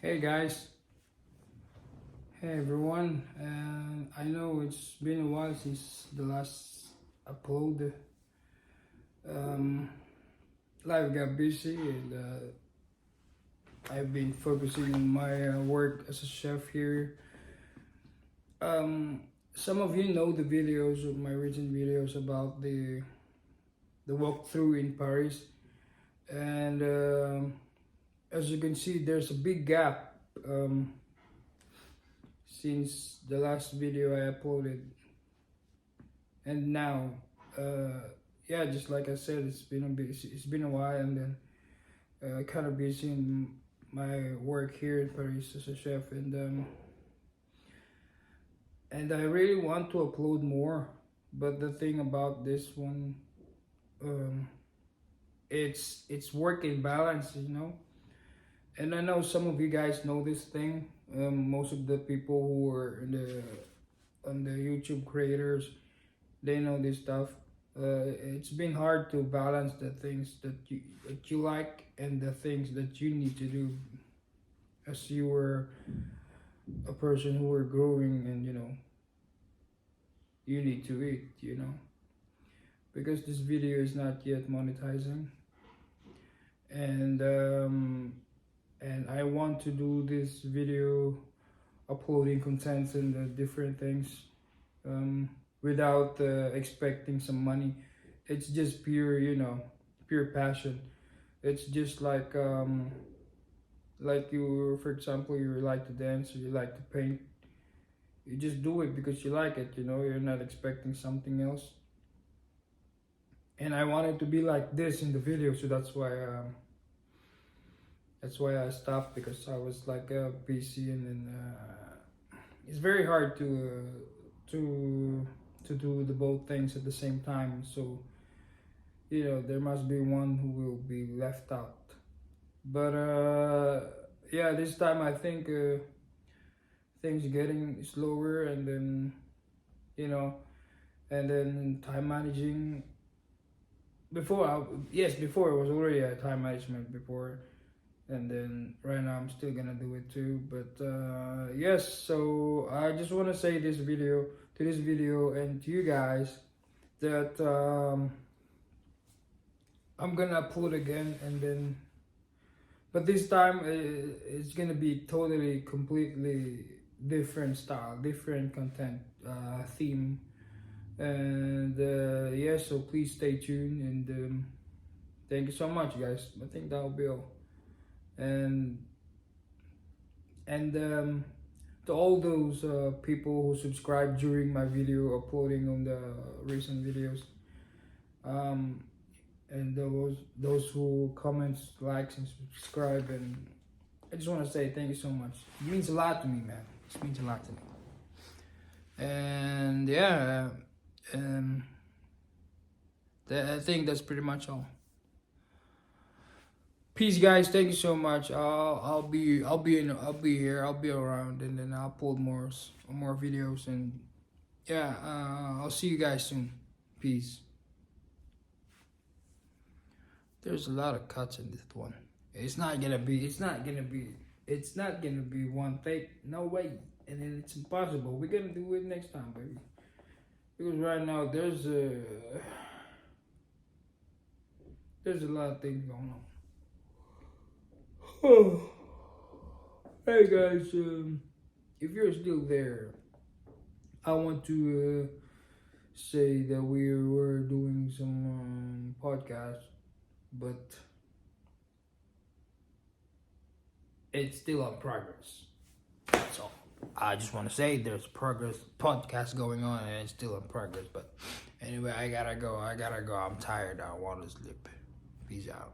Hey guys, hey everyone, and I know it's been a while since the last upload. Um, Life got busy and I've been focusing on my work as a chef here. Um, some of you know the videos of my recent videos about the walkthrough in Paris, and as you can see, there's a big gap. Since the last video I uploaded and now yeah, just like I said, it's been a while, and then kind of busy in my work here in Paris as a chef, and I really want to upload more, but the thing about this one, um it's working balance, and I know some of you guys know this thing. Most of the people who are in the on the YouTube creators, they know this stuff. It's been hard to balance the things that you like and the things that you need to do as you were a person who were growing, and you need to eat, because this video is not yet monetizing, and I want to do this video uploading contents and different things without expecting some money. It's just pure, pure passion. It's just like you, for example, you like to dance or you like to paint. You just do it because you like it, you're not expecting something else. And I wanted to be like this in the video, so that's why I stopped, because I was like busy, and then it's very hard to do the both things at the same time. So there must be one who will be left out. But yeah, this time I think things are getting slower, and then and then time managing. Before it was already a time management before, and then right now I'm still gonna do it too. But yes, so I just want to say this video and to you guys that I'm gonna upload again, and then but this time it's gonna be totally completely different style, different content, theme, and yeah, so please stay tuned, and thank you so much, guys. I think that'll be all. And to all those people who subscribed during my video uploading on the recent videos, and those who comments, likes, and subscribe, and I just want to say thank you so much. It means a lot to me, man. It means a lot to me. And yeah, I think that's pretty much all. Peace, guys. Thank you so much. I'll be here. I'll be around, and then I'll upload more videos, and yeah, I'll see you guys soon. Peace. There's a lot of cuts in this one. It's not gonna be one take. No way. And then it's impossible. We're gonna do it next time, baby. Because right now there's a lot of things going on. Oh. Hey guys, if you're still there, I want to say that we were doing some podcasts, but it's still on progress. That's all. I just want to say there's progress podcast going on, and it's still in progress. But anyway, I gotta go. I'm tired. I want to sleep. Peace out.